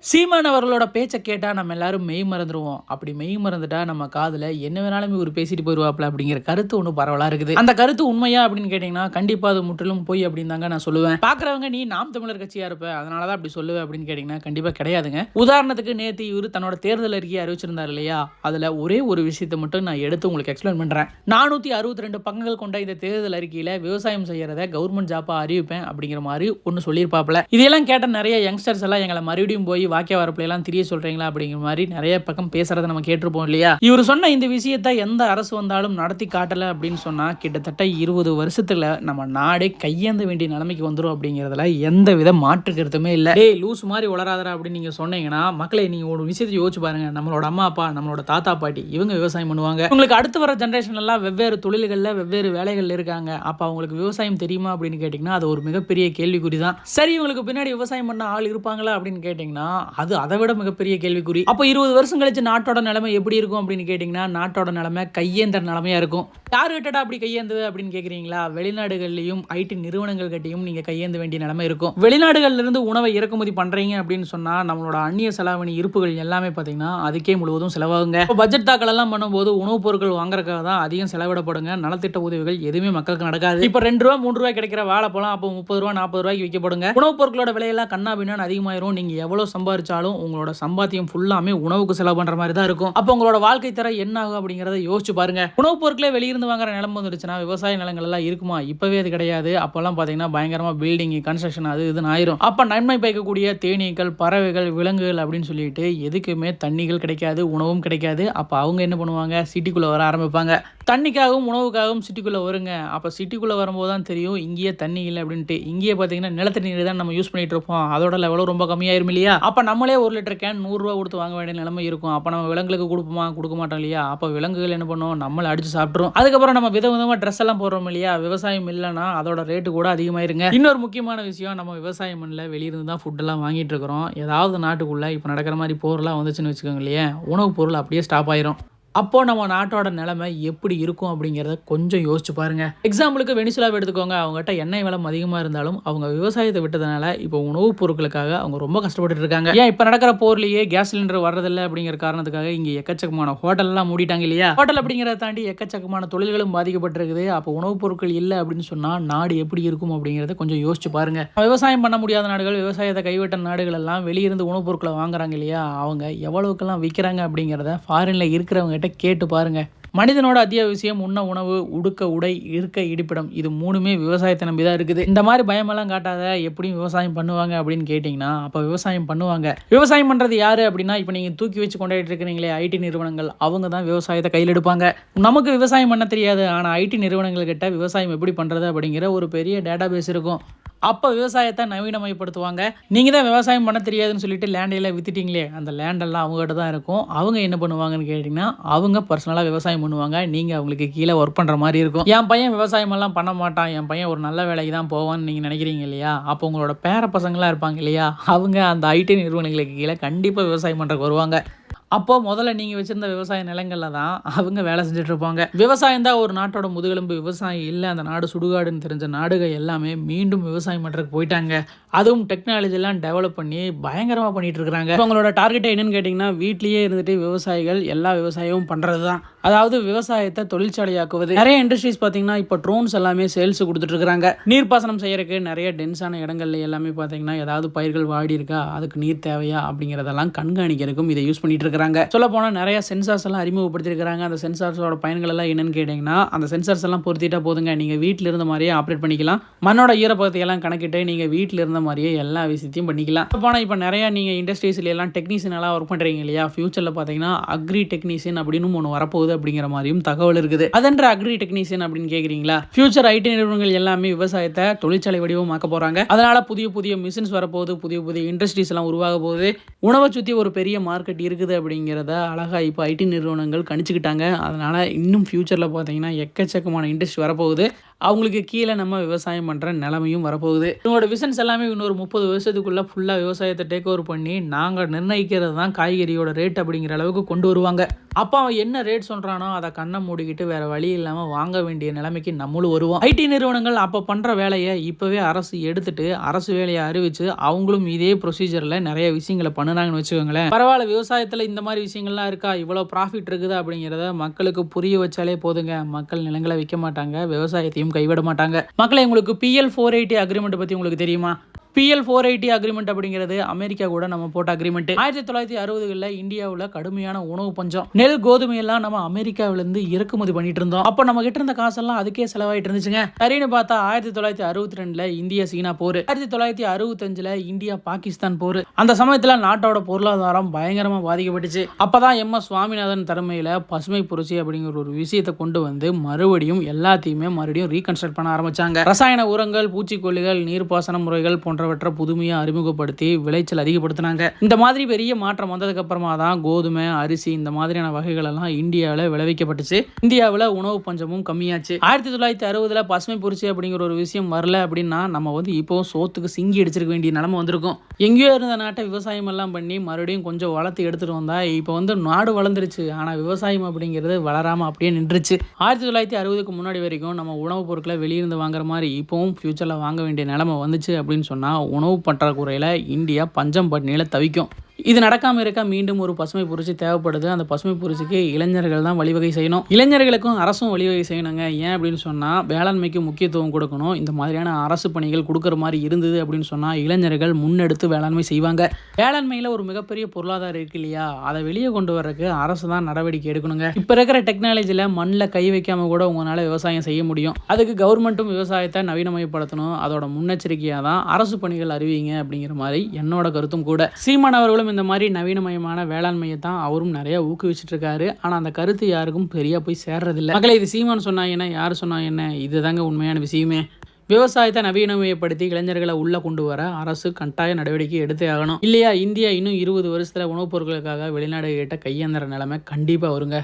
சீமான் அவர்களோட பேச்சை கேட்டால் நம்ம எல்லாரும் மெய் மறந்துடுவோம். அப்படி மெய் மறந்துட்டா நம்ம காதில் என்ன வேணாலும் இவர் பேசிட்டு போயிடுவாப்ல அப்படிங்கிற கருத்து ஒன்று பரவலாக இருக்குது. அந்த கருத்து உண்மையா அப்படின்னு கேட்டிங்கன்னா கண்டிப்பாக அது முற்றிலும் போய் அப்படின்னு தாங்க நான் சொல்லுவேன். பார்க்குறவங்க நீ நாம் தமிழர் கட்சியாக இருப்ப அதனால தான் அப்படி சொல்லுவேன் அப்படின்னு கேட்டிங்கன்னா கண்டிப்பாக கிடையாதுங்க. உதாரணத்துக்கு நேற்று இவர் தன்னோட தேர்தல் அறிக்கையை அறிவிச்சிருந்தார் இல்லையா, அதில் ஒரே ஒரு விஷயத்தை மட்டும் நான் எடுத்து உங்களுக்கு எக்ஸ்பிளைன் பண்ணுறேன். 462 பக்கங்கள் கொண்ட இந்த தேர்தல் அறிக்கையில் விவசாயம் செய்யறத கவர்மெண்ட் ஜாப்பா அறிவிப்பேன் அப்படிங்கிற மாதிரி ஒன்று சொல்லியிருப்பாப்ல. இதெல்லாம் கேட்ட நிறைய யங்ஸ்டர்ஸ் எல்லாம் எங்களை மறுபடியும் போய் வாக்கிய வரப்புலாம் தெரிய சொல்றீங்களா அப்படிங்கிற மாதிரி நிறைய பக்கம் பேசுறதை நம்ம கேட்டிருப்போம் இல்லையா. இவர் சொன்ன இந்த விஷயத்தை எந்த அரசு வந்தாலும் நடத்தி காட்டல அப்படின்னு சொன்னா கிட்டத்தட்ட 20 வருஷத்துல நம்ம நாடே கையேந்த வேண்டிய நிலைமைக்கு வந்துடும் அப்படிங்கிறதுல எந்த வித மாற்று கருத்துமே இல்லை. டேய் லூஸ் மாதிரி வளராதரா அப்படின்னு நீங்க சொன்னீங்கன்னா மக்களை நீங்க ஒரு விஷயத்தை யோசிச்சு பாருங்க. நம்மளோட அம்மா அப்பா, நம்மளோட தாத்தா பாட்டி இவங்க விவசாயம் பண்ணுவாங்க. உங்களுக்கு அடுத்து வர ஜென்ரேஷன் எல்லாம் வெவ்வேறு தொழில்களில் வெவ்வேறு வேலைகள் இருக்காங்க. அப்ப அவங்களுக்கு விவசாயம் தெரியுமா அப்படின்னு கேட்டீங்கன்னா அது ஒரு மிகப்பெரிய கேள்விக்குறி தான். சரி, இவங்களுக்கு பின்னாடி விவசாயம் பண்ண ஆள் இருப்பாங்களா அப்படின்னு கேட்டீங்கன்னா அது அதை விட மிகப்பெரிய கேள்விக்குறி. அப்போ 20 வருஷம் கழிச்சு நாட்டோட நிலைமை எப்படி இருக்கும் அப்படின்னு கேட்டீங்கன்னா நாட்டோட நிலைமை கையேந்த நிலைமையா இருக்கும். யார் கிட்டடா அப்படி கையேந்துது அப்படின்னு கேட்குறீங்களா? வெளிநாடுகள்லையும் ஐடி நிறுவனங்கள் கிட்டையும் நீங்க கையேந்த வேண்டிய நிலைமை இருக்கும். வெளிநாடுகள்ல இருந்து உணவை இறக்குமதி பண்றீங்க அப்படின்னு சொன்னா நம்மளோட அந்நிய செலாவணி இருப்புகள் எல்லாமே பார்த்தீங்கன்னா அதுக்கே முழுவதும் செலவாகுங்க. இப்போ பட்ஜெட் தாக்கல் எல்லாம் பண்ணும்போது உணவுப் பொருட்கள் வாங்குறதுக்காக தான் அதிகம் செலவிடப்படுங்க. நலத்திட்ட உதவிகள் எதுவுமே மக்களுக்கு நடக்காது. இப்போ 2 ரூபா 3 ரூபாய் கிடைக்கிற வாழைப்பழம் அப்போ 30 ரூபா 40 ரூபாய்க்கு விற்கப்படுங்க. உணவுப் பொருட்களோட விலையெல்லாம் கண்ணா பின்னான்னு அதிகமாயிரும். நீங்க எவ்வளவு சம்பாதிச்சாலும் உங்களோட சம்பாத்தியம் ஃபுல்லாமே உணவுக்கு செலவு பண்ற மாதிரி தான் இருக்கும். அப்போ உங்களோட வாழ்க்கை தரம் என்ன ஆகும் அப்படிங்கறத யோசிச்சு பாருங்க. உணவுப் பொருட்களே வெளியிருந்து வாங்குற நிலைமை வந்துருச்சுன்னா விவசாய நிலங்கள் எல்லாம் இருக்குமா? இப்பவே அது கிடையாது. அப்பெல்லாம் பாத்தீங்கன்னா பயங்கரமா பில்டிங் கன்ஸ்ட்ரக்ஷன் அது இதுன்னு ஆயிரும். அப்ப நன்மை பயக்கக்கூடிய தேனீக்கள், பறவைகள், விலங்குகள் அப்படின்னு சொல்லிட்டு எதுக்குமே தண்ணிகள் கிடைக்காது, உணவும் கிடைக்காது. அப்ப அவங்க என்ன பண்ணுவாங்க? சிட்டிக்குள்ள வர ஆரம்பிப்பாங்க. தண்ணிக்காகவும் உணவுக்காகவும் சிட்டிக்குள்ள வருங்க. அப்ப சிட்டிக்குள்ள வரும்போது தான் தெரியும் இங்கேயே தண்ணி இல்லை அப்படின்ட்டு. இங்கேயே பாத்தீங்கன்னா நிலத்தடி நீர் தான் நம்ம யூஸ் பண்ணிட்டு இருப்போம். அதோட லெவலும் ரொம்ப கம்மியாயிரும் இல்லையா? அப்ப நம்மளே 1 லிட்டர் கேன் 100 ரூபா கொடுத்து வாங்க வேண்டிய நிலைமை இருக்கும். அப்ப நம்ம விலங்குகளுக்கு கொடுப்போமா? கொடுக்க மாட்டோம் இல்லையா? அப்ப விலங்குகள் என்ன பண்ணும்? நம்மளை அடிச்சு சாப்பிட்டுரும். அதுக்கப்புறம் நம்ம விதவிதமா ட்ரெஸ் எல்லாம் போடுறோம் இல்லையா? விவசாயம் இல்லைன்னா அதோட ரேட்டு கூட அதிகமாயிருங்க. இன்னொரு முக்கியமான விஷயம், நம்ம விவசாயம் பண்ணல வெளியிருந்து தான் ஃபுட் எல்லாம் வாங்கிட்டு இருக்கிறோம். ஏதாவது நாட்டுக்குள்ள இப்ப நடக்கிற மாதிரி போர்லாம் வந்துச்சுன்னு வச்சுக்கோங்க இல்லையா, உணவுப் பொருள் அப்படியே ஸ்டாப் ஆயிரும். அப்போ நம்ம நாட்டோட நிலைமை எப்படி இருக்கும் அப்படிங்கிறத கொஞ்சம் யோசிச்சு பாருங்க. எக்ஸாம்பிளுக்கு வெனிசுலாவை எடுத்துக்கோங்க. அவங்ககிட்ட எண்ணெய் விலை அதிகமாக இருந்தாலும் அவங்க விவசாயத்தை விட்டதுனால இப்போ உணவுப் பொருட்களுக்காக அவங்க ரொம்ப கஷ்டப்பட்டு இருக்காங்க. ஏன் இப்போ நடக்கிற போர்லேயே கேஸ் சிலிண்டர் வர்றதில்லை அப்படிங்கிற காரணத்துக்காக இங்கே எக்கச்சக்கமான ஹோட்டல்லாம் மூடிட்டாங்க இல்லையா? ஹோட்டல் அப்படிங்கிறத தாண்டி எக்கச்சக்கமான தொழில்களும் பாதிக்கப்பட்டிருக்குது. அப்போ உணவுப் பொருட்கள் இல்லை அப்படின்னு சொன்னா நாடு எப்படி இருக்கும் அப்படிங்கிறத கொஞ்சம் யோசிச்சு பாருங்க. விவசாயம் பண்ண முடியாத நாடுகள், விவசாயத்தை கைவிட்ட நாடுகள் எல்லாம் வெளியிருந்து உணவுப் பொருட்களை வாங்குறாங்க இல்லையா? அவங்க எவ்வளவுக்கெல்லாம் விற்கிறாங்க அப்படிங்கிறத ஃபாரின்ல இருக்கிறவங்க கேட்டு பாருங்க. மனிதனோட அத்தியாவசியம் உண்ண உணவு, உடுக்க உடை, இருக்க இருப்பிடம், இது 3மே விவசாயத்தை நம்பி தான் இருக்குது. இந்த மாதிரி பயமெல்லாம் காட்டாத எப்படியும் விவசாயம் பண்ணுவாங்க அப்படின்னு கேட்டிங்கன்னா அப்போ விவசாயம் பண்ணுவாங்க. விவசாயம் பண்ணுறது யாரு அப்படின்னா இப்போ நீங்கள் தூக்கி வச்சு கொண்டாடிட்டு இருக்கிறீங்களே ஐடி நிறுவனங்கள், அவங்க தான் விவசாயத்தை கையில் எடுப்பாங்க. நமக்கு விவசாயம் பண்ண தெரியாது, ஆனால் ஐடி நிறுவனங்கள் கிட்ட விவசாயம் எப்படி பண்ணுறது அப்படிங்கிற ஒரு பெரிய டேட்டா பேஸ் இருக்கும். அப்போ விவசாயத்தை நவீனமயப்படுத்துவாங்க. நீங்கள் தான் விவசாயம் பண்ண தெரியாதுன்னு சொல்லிட்டு லேண்டையெல்லாம் வித்துட்டீங்களே, அந்த லேண்டெல்லாம் அவங்ககிட்ட தான் இருக்கும். அவங்க என்ன பண்ணுவாங்கன்னு கேட்டிங்கன்னா அவங்க பர்சனலாக விவசாயம் பண்ணுவாங்க. நீங்கள் அவங்களுக்கு கீழே ஒர்க் பண்ணுற மாதிரி இருக்கும். என் பையன் விவசாயமெல்லாம் பண்ண மாட்டான், என் பையன் ஒரு நல்ல வேலைக்கு தான் போவான்னு நீங்கள் நினைக்கிறீங்க இல்லையா? அப்போ உங்களோட பேர பசங்களாம் இருப்பாங்க இல்லையா, அவங்க அந்த ஐடி நிறுவனங்களுக்கு கீழே கண்டிப்பாக விவசாயம் பண்ணுறதுக்கு வருவாங்க. அப்போ முதல்ல நீங்கள் வச்சிருந்த விவசாய நிலங்களில் தான் அவங்க வேலை செஞ்சுட்டு இருப்பாங்க. விவசாயம் தான் ஒரு நாட்டோட முதுகெலும்பு. விவசாயம் இல்லை அந்த நாடு சுடுகாடுன்னு தெரிஞ்ச நாடுகள் எல்லாமே மீண்டும் விவசாயம் பண்ணுறதுக்கு போயிட்டாங்க. அதுவும் டெக்னாலஜிலாம் டெவலப் பண்ணி பயங்கரமாக பண்ணிட்டு இருக்கிறாங்க. அவங்களோட டார்கெட் என்னன்னு கேட்டிங்கன்னா வீட்லேயே இருந்துட்டு விவசாயிகள் எல்லா விவசாயமும் பண்ணுறது தான். அதாவது விவசாயத்தை தொழிற்சாலையாக்குவது. நிறைய இண்டஸ்ட்ரீஸ் பார்த்தீங்கன்னா இப்போ ட்ரோன்ஸ் எல்லாமே சேல்ஸ் கொடுத்துட்டு இருக்காங்க. நீர்ப்பாசனம் செய்யறதுக்கு நிறைய டென்ஸான இடங்கள்ல எல்லாமே பார்த்தீங்கன்னா ஏதாவது பயிர்கள் வாடி இருக்கா, அதுக்கு நீர் தேவையா அப்படிங்கிறதெல்லாம் கண்காணிக்கிறதுக்கும் இதை யூஸ் பண்ணிட்டு இருக்காங்க. சொல்ல போனால் நிறைய சென்சார்ஸ் எல்லாம் அறிமுகப்படுத்திருக்காங்க. அந்த சென்சார்ஸோட பயன்கள் எல்லாம் என்னன்னு கேட்டிங்கன்னா அந்த சென்சார்ஸ் எல்லாம் பொருத்திட்டா போதுங்க, நீங்கள் வீட்டில் இருந்த மாதிரியே ஆப்ரேட் பண்ணிக்கலாம். மண்ணோட ஈரப்பதத்தை எல்லாம் கணக்கிட்டு நீங்கள் வீட்டில் இருந்த மாதிரியே எல்லா விஷயத்தையும் பண்ணிக்கலாம். போனால் இப்போ நிறைய நீங்கள் இண்டஸ்ட்ரீஸ்ல எல்லாம் டெக்னீஷியன் எல்லாம் ஒர்க் பண்ணுறீங்க இல்லையா? ஃபியூச்சரில் பார்த்தீங்கன்னா அக்ரி டெக்னீஷியன் அப்படின்னு ஒன்று வரப்போகுது அப்படிங்கிற மாதிரியும் தகவல் இருக்குது. அதென்ற அக்ரி டெக்னீஷியன் அப்படின்னு கேட்குறீங்களா? ஃபியூச்சர் ஐடி நிறுவனங்கள் எல்லாமே விவசாயத்தை தொழிற்சாலை வடிவமாக்க போகிறாங்க. அதனால புதிய புதிய மிஷின்ஸ் வரப்போகுது, புதிய புதிய இண்டஸ்ட்ரீஸ் எல்லாம் உருவாக போகுது. உணவை சுற்றி ஒரு பெரிய மார்க்கெட் இருக்குது அப்படிங்கிறத அழகாக இப்போ ஐடி நிறுவனங்கள் கணிச்சுக்கிட்டாங்க. அதனால் இன்னும் ஃபியூச்சரில் பார்த்தீங்கன்னா எக்கச்சக்கமான இண்டஸ்ட்ரி வரப்போகுது. அவங்களுக்கு கீழே நம்ம விவசாயம் பண்ணுற நிலைமையும் வரப்போகுது. இவங்களோட விஷன்ஸ் எல்லாமே இன்னொரு 30 வருஷத்துக்குள்ளே ஃபுல்லாக விவசாயத்தை டேக் ஓவர் பண்ணி நாங்கள் நிர்ணயிக்கிறது தான் காய்கறியோட ரேட் அப்படிங்கிற அளவுக்கு கொண்டு வருவாங்க. அப்போ அவன் என்ன ரேட் சொல்கிறானோ அதை கண்ணை மூடிக்கிட்டு வேறு வழி இல்லாமல் வாங்க வேண்டிய நிலைமைக்கு நம்மளும் வருவோம். ஐடி நிறுவனங்கள் அப்போ பண்ணுற வேலையை இப்போவே அரசு எடுத்துட்டு அரசு வேலையை அறிவித்து அவங்களும் இதே ப்ரொசீஜரில் நிறைய விஷயங்களை பண்ணுனாங்கன்னு வச்சுக்கோங்களேன். பரவாயில்ல, விவசாயத்தில் இந்த மாதிரி விஷயங்கள்லாம் இருக்கா, இவ்வளோ ப்ராஃபிட் இருக்குது அப்படிங்கிறத மக்களுக்கு புரிய வச்சாலே போதுங்க. மக்கள் நிலங்களை விற்க மாட்டாங்க, விவசாயத்தையும் கைவிட மாட்டாங்க. மக்களை, உங்களுக்கு PL 480 அக்ரிமெண்ட் பற்றி உங்களுக்கு தெரியுமா? PL 480 அக்ரிமெண்ட் அப்படிங்கிறது அமெரிக்கா கூட நம்ம போட்ட அக்ரிமெண்ட். 1960களில் இந்தியாவில் கடுமையான உணவு பஞ்சம். நெல் கோதுமை எல்லாம் நம்ம அமெரிக்காவிலிருந்து இறக்குமதி பண்ணிட்டு இருந்தோம். அப்போ நம்ம கிட்ட இருந்த காசெல்லாம் அதுக்கே செலவாயிட்டு இருந்துச்சுங்க. சரின்னு பார்த்தா 1962ல் இந்தியா சீனா போர், 1965ல் இந்தியா பாகிஸ்தான் போர். அந்த சமயத்தில் நாட்டோட பொருளாதாரம் பயங்கரமாக பாதிக்கப்பட்டுச்சு. அப்பதான் MS சுவாமிநாதன் தலைமையில் பசுமை புரட்சி அப்படிங்கிற ஒரு விஷயத்தை கொண்டு வந்து மறுபடியும் எல்லாத்தையுமே ரீகன்ஸ்ட்ரக்ட் பண்ண ஆரம்பிச்சாங்க. ரசாயன உரங்கள், பூச்சிக்கொல்லிகள், நீர்ப்பாசன முறைகள் போன்றவற்றை புதுமையா அறிமுகப்படுத்தி விளைச்சல் அதிகப்படுத்தினாங்க. இந்த மாதிரி பெரிய மாற்றம் வந்ததுக்கு அப்புறமா தான் கோதுமை, அரிசி இந்த மாதிரியான வகைகள் எல்லாம் இந்தியாவில் விளைவிக்கப்பட்டுச்சு. இந்தியாவில் உணவு பஞ்சமும் கம்மியாச்சு. 1960ல் பசுமை புரட்சி அப்படிங்கிற ஒரு விஷயம் வரல அப்படின்னா நம்ம இப்போவும் சோத்துக்கு சிங்கி அடிச்சிருக்க வேண்டிய நிலைமை வந்திருக்கும். எங்கேயோ இருந்த நாட்டை விவசாயம் எல்லாம் பண்ணி மறுபடியும் கொஞ்சம் வளர்த்து எடுத்துட்டு வந்தா இப்போ நாடு வளர்ந்துருச்சு. ஆனா விவசாயம் அப்படிங்கிறது வளராம அப்படியே நின்றுச்சு. 1960க்கு முன்னாடி வரைக்கும் நம்ம உணவுப் பொருட்களை வெளியிருந்து வாங்குற மாதிரி இப்போவும் ஃபியூச்சர்ல வாங்க வேண்டிய நிலைமை வந்துச்சு அப்படின்னு சொன்னா உணவு பற்றாக்குறையில இந்தியா பஞ்சம் பட்டினியில தவிக்கும். இது நடக்காமல் இருக்க மீண்டும் ஒரு பசுமை புரட்சி தேவைப்படுது. அந்த பசுமை புரட்சிக்கு இளைஞர்கள் தான் வழிவகை செய்யணும். இளைஞர்களுக்கும் அரசும் வழிவகை செய்யணுங்க. ஏன் அப்படின்னு சொன்னால் வேளாண்மைக்கு முக்கியத்துவம் கொடுக்கணும். இந்த மாதிரியான அரசு பணிகள் கொடுக்குற மாதிரி இருந்தது அப்படின்னு சொன்னால் இளைஞர்கள் முன்னெடுத்து வேளாண்மை செய்வாங்க. வேளாண்மையில் ஒரு மிகப்பெரிய பொருளாதாரம் இருக்கு இல்லையா, அதை வெளியே கொண்டு வர்றதுக்கு அரசு தான் நடவடிக்கை எடுக்கணுங்க. இப்போ இருக்கிற டெக்னாலஜியில் மண்ணில் கை வைக்காம கூட உங்களால் விவசாயம் செய்ய முடியும். அதுக்கு கவர்மெண்ட்டும் விவசாயத்தை நவீனமயப்படுத்தணும். அதோட முன்னெச்சரிக்கையாக தான் அரசு பணிகள் அறிவிங்க அப்படிங்கிற மாதிரி என்னோட கருத்தும் கூட. சீமான் அவர்களும் இந்த மாதிரி நவீனமயமான வேளாண்மையை தான் அவரும் நிறைய ஊக்குவிச்சுட்டு இருக்காரு. ஆனால் அந்த கருத்து யாருக்கும் பெரியா போய் சேர்றதில்லை. மக்களை, இது சீமான் சொன்னா என்ன, யார் சொன்னா என்ன, இதுதாங்க உண்மையான விஷயமே. விவசாயத்தை நவீனமயப்படுத்தி இளைஞர்களை உள்ள கொண்டு வர அரசு கட்டாய நடவடிக்கை எடுத்தே ஆகணும். இல்லையா இந்தியா இன்னும் 20 வருஷத்துல உணவுப் பொருட்களுக்காக வெளிநாடு கிட்ட கையேந்திர நிலைமை கண்டிப்பா வருங்க.